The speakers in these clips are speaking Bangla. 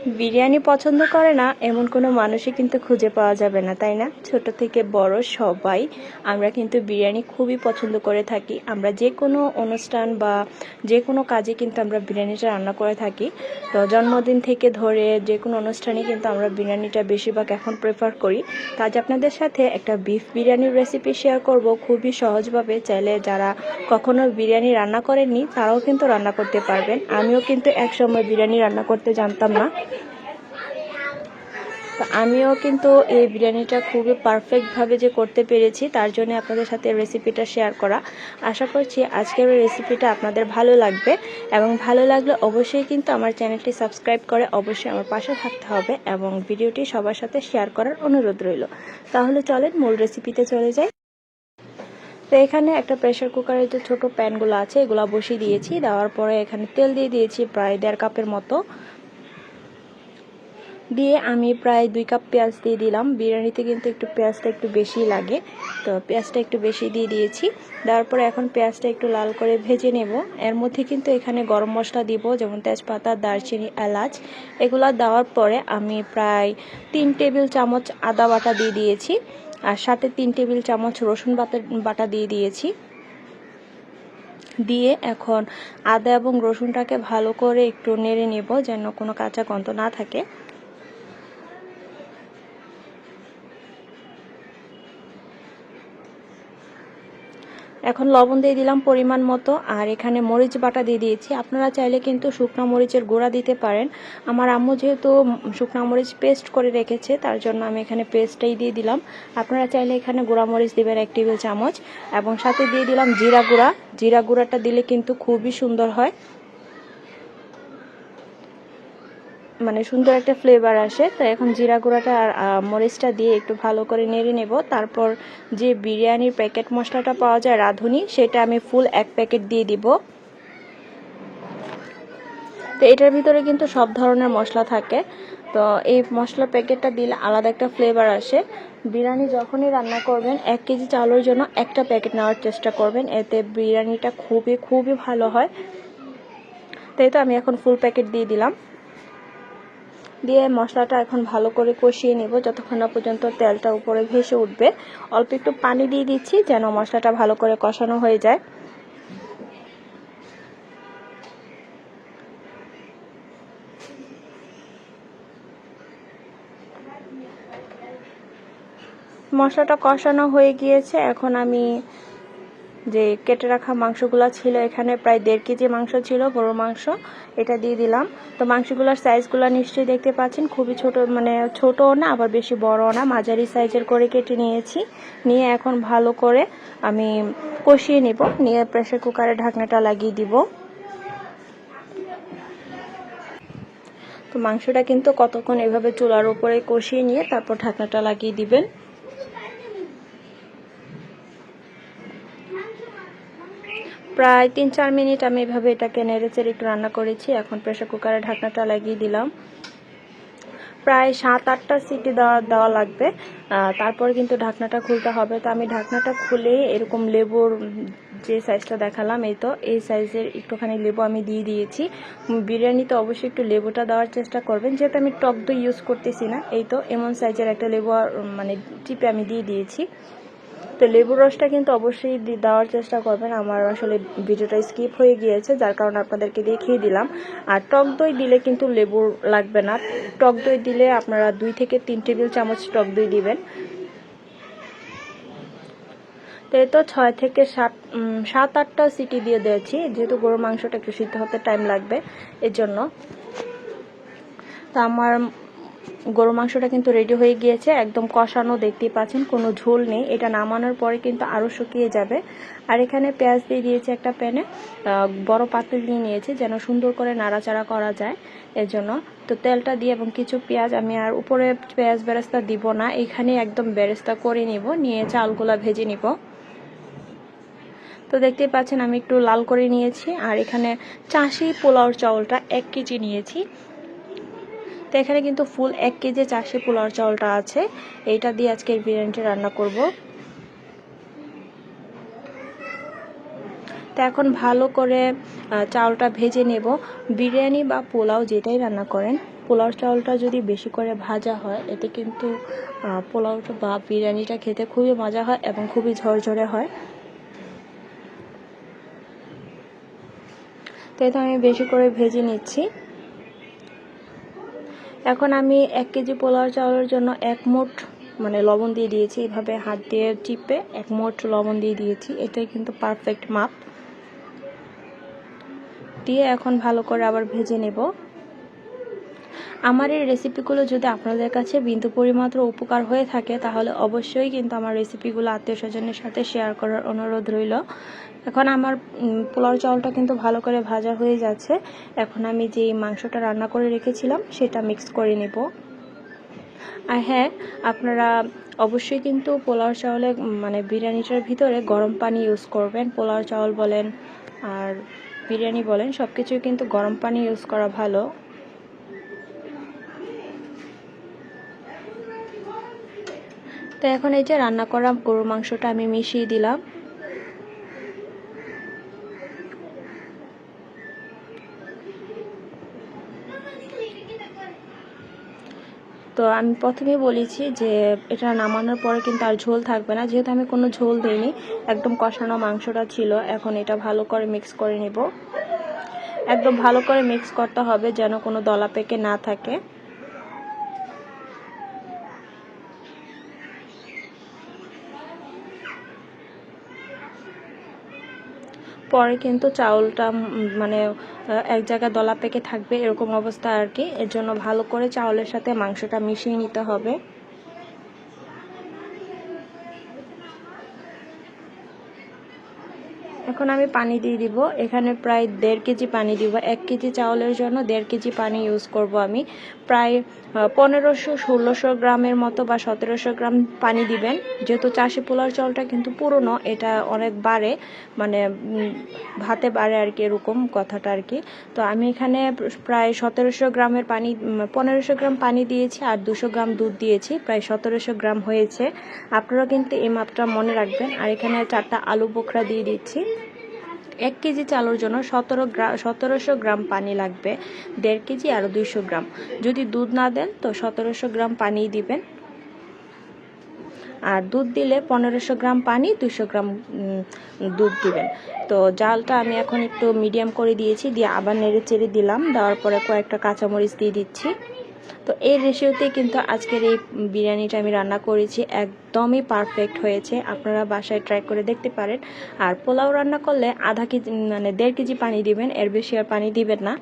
বিরিয়ানি পছন্দ করে না এমন কোনো মানুষই কিন্তু খুঁজে পাওয়া যাবে না, তাই না? ছোট থেকে বড় সবাই আমরা কিন্তু বিরিয়ানি খুবই পছন্দ করে থাকি। আমরা যে কোনো অনুষ্ঠান বা যে কোনো কাজে কিন্তু আমরা বিরিয়ানিটা রান্না করে থাকি। তো জন্মদিন থেকে ধরে যে কোনো অনুষ্ঠানে কিন্তু আমরা বিরিয়ানিটা বেশিরভাগ এখন প্রেফার করি। তো আজ আপনাদের সাথে একটা বিফ বিরিয়ানির রেসিপি শেয়ার করব, খুবই সহজভাবে। চাইলে যারা কখনো বিরিয়ানি রান্না করেননি তারাও কিন্তু রান্না করতে পারবেন। আমিও কিন্তু একসময় বিরিয়ানি রান্না করতে জানতাম না, তো আমিও কিন্তু এই বিরিয়ানিটা খুবই পারফেক্টভাবে যে করতে পেরেছি, তার জন্য আপনাদের সাথে রেসিপিটা শেয়ার করা। আশা করছি আজকের রেসিপিটা আপনাদের ভালো লাগবে, এবং ভালো লাগলে অবশ্যই কিন্তু আমার চ্যানেলটি সাবস্ক্রাইব করে অবশ্যই আমার পাশে থাকতে হবে, এবং ভিডিওটি সবার সাথে শেয়ার করার অনুরোধ রইল। তাহলে চলেন মূল রেসিপিতে চলে যাই। তো এখানে একটা প্রেসার কুকারের যে ছোটো প্যানগুলো আছে এগুলো বসিয়ে দিয়েছি। দেওয়ার পরে এখানে তেল দিয়ে দিয়েছি প্রায় 1.5 কাপের মতো। দিয়ে আমি প্রায় 2 কাপ পেঁয়াজ দিয়ে দিলাম। বিরিয়ানিতে কিন্তু একটু পেঁয়াজটা একটু বেশি লাগে, তো পেঁয়াজটা একটু বেশি দিয়ে দিয়েছি। দেওয়ার পরে এখন পেঁয়াজটা একটু লাল করে ভেজে নেব। এর মধ্যে কিন্তু এখানে গরম মশলা দিব, যেমন তেজপাতা, দারচিনি, এলাচ। এগুলো দেওয়ার পরে আমি প্রায় 3 টেবিল চামচ আদা বাটা দিয়ে দিয়েছি, আর সাথে 3 টেবিল চামচ রসুন বাটা দিয়ে দিয়েছি। দিয়ে এখন আদা এবং রসুনটাকে ভালো করে একটু নেড়ে নেব, যেন কোনো কাঁচা গন্ধ না থাকে। এখন লবণ দিয়ে দিলাম পরিমাণ মতো, আর এখানে মরিচ বাটা দিয়ে দিয়েছি। আপনারা চাইলে কিন্তু শুকনো মরিচের গুঁড়া দিতে পারেন। আমার আম্মু যেহেতু শুকনো মরিচ পেস্ট করে রেখেছে, তার জন্য আমি এখানে পেস্টটাই দিয়ে দিলাম। আপনারা চাইলে এখানে গুঁড়া মরিচ দেবেন 1 টেবিল চামচ, এবং সাথে দিয়ে দিলাম জিরা গুঁড়া। জিরা গুঁড়াটা দিলে কিন্তু খুবই সুন্দর হয়, মানে সুন্দর একটা ফ্লেভার আসে। তো এখন জিরা গুঁড়াটা আর মরিচটা দিয়ে একটু ভালো করে নেড়ে নেব। তারপর যে বিরিয়ানির প্যাকেট মশলাটা পাওয়া যায় রাঁধুনি, সেটা আমি ফুল 1 প্যাকেট দিয়ে দিব। তো এটার ভিতরে কিন্তু সব ধরনের মশলা থাকে, তো এই মশলার প্যাকেটটা দিলে আলাদা একটা ফ্লেভার আসে। বিরিয়ানি যখনই রান্না করবেন 1 কেজি চালের জন্য একটা প্যাকেট নেওয়ার চেষ্টা করবেন, এতে বিরিয়ানিটা খুবই ভালো হয়। তাই তো আমি এখন ফুল প্যাকেট দিয়ে দিলাম। দিয়ে মশলাটা এখন ভালো করে কষিয়ে নেব যতক্ষণ না পর্যন্ত তেলটা উপরে ভেসে উঠবে। অল্প একটু পানি দিয়ে দিচ্ছি যেন মশলাটা ভালো করে কষানো হয়ে যায়। মশলাটা কষানো হয়ে গিয়েছে। এখন আমি যে কেটে রাখা মাংসগুলো ছিল, এখানে প্রায় 1.5 কেজি মাংস ছিল, গরুর মাংস, এটা দিয়ে দিলাম। তো মাংসগুলোর সাইজগুলো নিশ্চয়ই দেখতে পাচ্ছেন, খুবই ছোট, মানে ছোটও না আবার বেশি বড়ও না, মাঝারি সাইজের করে কেটে নিয়েছি। নিয়ে এখন ভালো করে আমি কষিয়ে নেব। নিয়ে প্রেসার কুকারে ঢাকনাটা লাগিয়ে দিব। তো মাংসটা কিন্তু কতক্ষণ এভাবে চুলার উপরে কষিয়ে নিয়ে তারপর ঢাকনাটা লাগিয়ে দিবেন। প্রায় 3-4 মিনিট আমি এভাবে এটাকে নেড়েচেড়ে একটু রান্না করেছি। এখন প্রেসার কুকারে ঢাকনাটা লাগিয়ে দিলাম। প্রায় 7-8টা সিটি দেওয়া লাগবে, তারপর কিন্তু ঢাকনাটা খুলতে হবে। তো আমি ঢাকনাটা খুলে এরকম লেবুর যে সাইজটা দেখালাম, এই সাইজের একটুখানি লেবু আমি দিয়ে দিয়েছি। বিরিয়ানিতে অবশ্যই একটু লেবুটা দেওয়ার চেষ্টা করবেন, যেহেতু আমি টক দই ইউজ করতেছি না। এমন সাইজের একটা লেবু মানে চিপে আমি দিয়ে দিয়েছি। তো লেবুর রসটা কিন্তু অবশ্যই দেওয়ার চেষ্টা করবেন। আমার আসলে ভিডিওটা স্কিপ হয়ে গিয়েছে, যার কারণে আপনাদেরকে দেখিয়ে দিলাম। আর টক দই দিলে কিন্তু লেবু লাগবে না। টক দই দিলে আপনারা 2 থেকে 3 টেবিল চামচ টক দই দিবেন। তো এই তো 6 থেকে 7-8টা সিটি দিয়ে দিয়েছি, যেহেতু গরুর মাংসটা একটু সিদ্ধ হতে টাইম লাগবে এর জন্য। তো আমার গরুর মাংসটা কিন্তু রেডি হয়ে গিয়েছে, একদম কষানো, দেখতেই পাচ্ছেন কোনো ঝোল নেই। এটা নামানোর পরে কিন্তু আরও শুকিয়ে যাবে। আর এখানে পেঁয়াজ দিয়ে দিয়েছি একটা প্যানে, বড় পাতিল দিয়ে নিয়েছি যেন সুন্দর করে নাড়াচাড়া করা যায় এর জন্য। তো তেলটা দিয়ে এবং কিছু পেঁয়াজ, আমি আর উপরে পেঁয়াজ বেরেস্তা দিব না, এখানে একদম বেরেস্তা করে নিব, নিয়ে চালগুলা ভেজে নিব। তো দেখতেই পাচ্ছেন আমি একটু লাল করে নিয়েছি। আর এখানে চাষি পোলাওর চাউলটা 1 কেজি নিয়েছি। তো এখানে কিন্তু ফুল 1 কেজি চাষি পোলাওর চাউলটা আছে, এইটা দিয়ে আজকের বিরিয়ানিটা রান্না করব। তো এখন ভালো করে চাউলটা ভেজে নেব। বিরিয়ানি বা পোলাও যেটাই রান্না করেন পোলাও চাউলটা যদি বেশি করে ভাজা হয় এতে কিন্তু পোলাওটা বা বিরিয়ানিটা খেতে খুবই মজা হয় এবং খুবই ঝরঝরে হয়। তো এটা আমি বেশি করে ভেজে নিচ্ছি। এখন আমি 1 কেজি পোলাও চাউলের জন্য 1 মুঠ মানে লবণ দিয়ে দিয়েছি, এভাবে হাত দিয়ে টিপে 1 মুঠ লবণ দিয়ে দিয়েছি। এটাই কিন্তু পারফেক্ট মাপ। দিয়ে এখন ভালো করে আবার ভেজে নেব। আমার এই রেসিপিগুলো যদি আপনাদের কাছে বিন্দু পরিমাত্র উপকার হয়ে থাকে তাহলে অবশ্যই কিন্তু আমার রেসিপিগুলো আত্মীয়-স্বজনের সাথে শেয়ার করার অনুরোধ রইল। এখন আমার পোলাও চাউলটা কিন্তু ভালো করে ভাজা হয়ে যাচ্ছে। এখন আমি যে মাংসটা রান্না করে রেখেছিলাম সেটা মিক্স করে নেব। আর হ্যাঁ, আপনারা অবশ্যই কিন্তু পোলাও চাউলে মানে বিরিয়ানিটার ভিতরে গরম পানি ইউজ করবেন। পোলাও চাউল বলেন আর বিরিয়ানি বলেন সব কিছুই কিন্তু গরম পানি ইউজ করা ভালো। তো এখন এই যে রান্না করা গরুর মাংসটা আমি মিশিয়ে দিলাম। তো আমি প্রথমেই বলেছি যে এটা নামানোর পরে কিন্তু আর ঝোল থাকবে না, যেহেতু আমি কোনো ঝোল দিইনি, একদম কষানো মাংসটা ছিল। এখন এটা ভালো করে মিক্স করে নেব। একদম ভালো করে মিক্স করতে হবে যেন কোনো দলা পেকে না থাকে। পরে কিন্তু চাউলটা মানে এক জায়গায় দলা পেকে থাকবে এরকম অবস্থা আর কি। এর জন্য ভালো করে চাউলের সাথে মাংসটা মিশিয়ে নিতে হবে। এখন আমি পানি দিয়ে দিব। এখানে প্রায় 1.5 কেজি পানি দিব। 1 কেজি চাউলের জন্য 1.5 কেজি পানি ইউজ করব আমি। প্রায় 1500-1600 গ্রামের মতো বা 1700 গ্রাম পানি দিবেন। যেহেতু চাষি পোলাও চাউলটা কিন্তু পুরনো, এটা অনেক বাড়ে, মানে ভাতে বাড়ে আর কি, এরকম কথাটা আর কি। তো আমি এখানে প্রায় 1700 গ্রামের পানি 1500 গ্রাম পানি দিয়েছি আর 200 গ্রাম দুধ দিয়েছি, প্রায় 1700 গ্রাম হয়েছে। আপনারা কিন্তু এই মাপটা মনে রাখবেন। আর এখানে 4টা আলু বোখরা দিয়ে দিচ্ছি। 1 কেজি চালের জন্য 1700 গ্রাম পানি লাগবে, 1.5 কেজি আর 200 গ্রাম। যদি দুধ না দেন তো 1700 গ্রাম পানি দিবেন। আর দুধ দিলে 1500 গ্রাম পানি, 200 গ্রাম দুধ দিবেন। তো জালটা আমি এখন একটু মিডিয়াম করে দিয়েছি, দিয়ে আবার নেড়ে চেড়ে দিলাম। দেওয়ার পরে কয়েকটা কাঁচামরিচ দিয়ে দিচ্ছি। তো এই রেশিওতে কিন্তু আজকের এই বিরিয়ানিটা আমি রান্না করেছি, একদমই পারফেক্ট হয়েছে। আপনারা বাসায় ট্রাই করে দেখতে পারেন। আর পোলাও রান্না করলে আধা কেজি মানে 1.5 কেজি পানি দিবেন, এর বেশি আর পানি দিবেন না।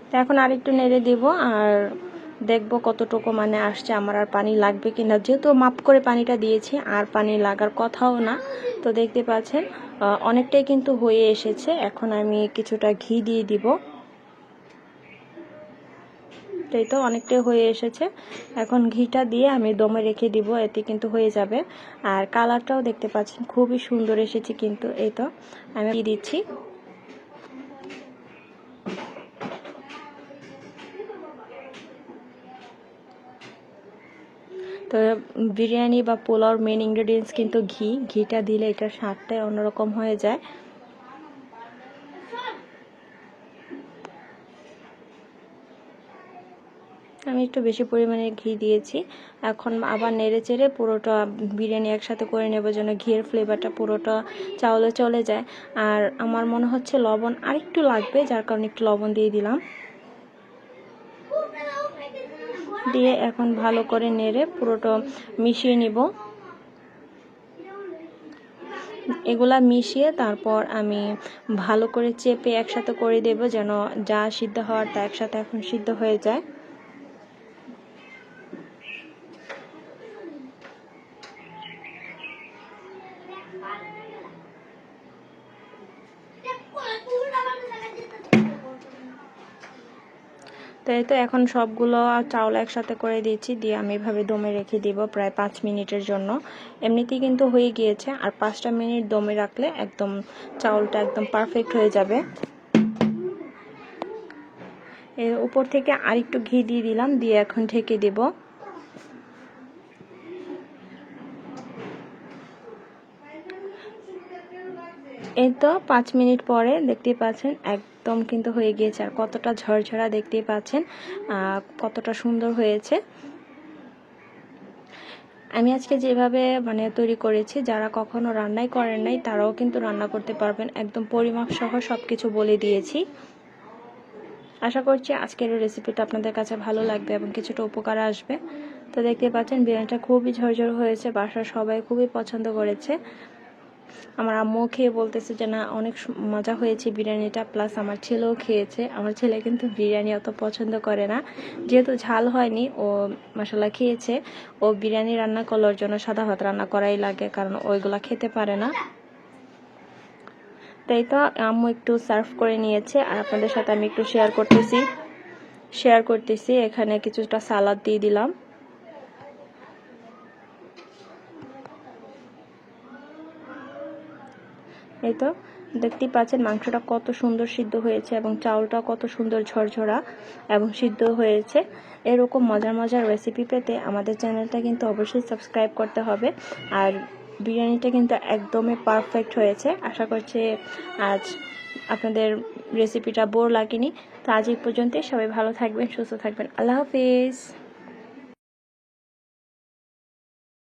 তো এখন আরেকটু নেড়ে দিব আর দেখব কতটুকু মানে আসছে, আমার আর পানি লাগবে কিনা। যেহেতু মাপ করে পানিটা দিয়েছি আর পানি লাগার কথাও না। তো দেখতে পাচ্ছেন অনেকটাই কিন্তু হয়ে এসেছে। এখন আমি কিছুটা ঘি দিয়ে দিব। এই তো অনেকটাই হয়ে এসেছে। এখন ঘিটা দিয়ে আমি দমে রেখে দিব, এতে কিন্তু হয়ে যাবে। আর কালারটাও দেখতে পাচ্ছেন খুবই সুন্দর এসেছে কিন্তু। এই তো আমি দিয়ে দিচ্ছি। তো বিরিয়ানি বা পোলাওর মেন ইনগ্রেডিয়েন্টস কিন্তু ঘিটা দিলে এটার স্বাদটাই অন্যরকম হয়ে যায়। আমি একটু বেশি পরিমাণে ঘি দিয়েছি। এখন আবার নেড়ে চেড়ে পুরোটা বিরিয়ানি একসাথে করে নেব যেন ঘিয়ের ফ্লেভারটা পুরোটা চাউলে চলে যায়। আর আমার মনে হচ্ছে লবণ আরেকটু লাগবে, যার কারণে একটু লবণ দিয়ে দিলাম। দিয়ে এখন ভালো করে নেড়ে পুরোটা মিশিয়ে নিব। এগুলা মিশিয়ে তারপর আমি ভালো করে চেপে একসাথে করে দেব যেন যা সিদ্ধ হওয়ার তা একসাথে এখন সিদ্ধ হয়ে যায়। তো এই তো এখন সবগুলো চাউল একসাথে করে দিচ্ছি, দিয়ে আমি এভাবে দমে রেখে দিব প্রায় 5 মিনিটের জন্য। এমনিতেই কিন্তু হয়ে গিয়েছে, আর 5টা মিনিট দমে রাখলে একদম চাউলটা একদম পারফেক্ট হয়ে যাবে। এর উপর থেকে আরেকটু ঘি দিয়ে দিলাম, দিয়ে এখন ঢেকে দেব। এই তো 5 মিনিট পরে দেখতেই পাচ্ছেন একদম কিন্তু হয়ে গিয়েছে, আর কতটা ঝরঝরা দেখতেই পাচ্ছেন, কতটা সুন্দর হয়েছে। আমি আজকে যেভাবে মানে তৈরি করেছি, যারা কখনো রান্নাই করেন নাই তারাও কিন্তু রান্না করতে পারবেন, একদম পরিমাপ সহ সব কিছু বলে দিয়েছি। আশা করছি আজকের রেসিপিটা আপনাদের কাছে ভালো লাগবে এবং কিছুটা উপকার আসবে। তো দেখতে পাচ্ছেন বিরিয়ানিটা খুবই ঝরঝর হয়েছে, বাসার সবাই খুবই পছন্দ করেছে। আমার আম্মু খেয়ে বলতেছে যে না অনেক মজা হয়েছে বিরিয়ানিটা, প্লাস আমার ছেলেও খেয়েছে। আমার ছেলে কিন্তু বিরিয়ানি অত পছন্দ করে না, যেহেতু ঝাল হয়নি ও মশলা খেয়েছে। ও বিরিয়ানি রান্না করার জন্য সাদা ভাত রান্না করাই লাগে, কারণ ওইগুলা খেতে পারে না। তাই তো আম্মু একটু সার্ভ করে নিয়েছে, আর আপনাদের সাথে আমি একটু শেয়ার করতেছি। এখানে কিছুটা সালাদ দিয়ে দিলাম। এই তো দেখতেই পাচ্ছেন মাংসটা কত সুন্দর সিদ্ধ হয়েছে এবং চাউলটা কত সুন্দর ঝরঝরা এবং সিদ্ধ হয়েছে। এরকম মজার মজার রেসিপি পেতে আমাদের চ্যানেলটা কিন্তু অবশ্যই সাবস্ক্রাইব করতে হবে। আর বিরিয়ানিটা কিন্তু একদমই পারফেক্ট হয়েছে। আশা করছি আজ আপনাদের রেসিপিটা বোর লাগেনি। তো আজ এই পর্যন্তই, সবাই ভালো থাকবেন, সুস্থ থাকবেন। আল্লাহ হাফিজ।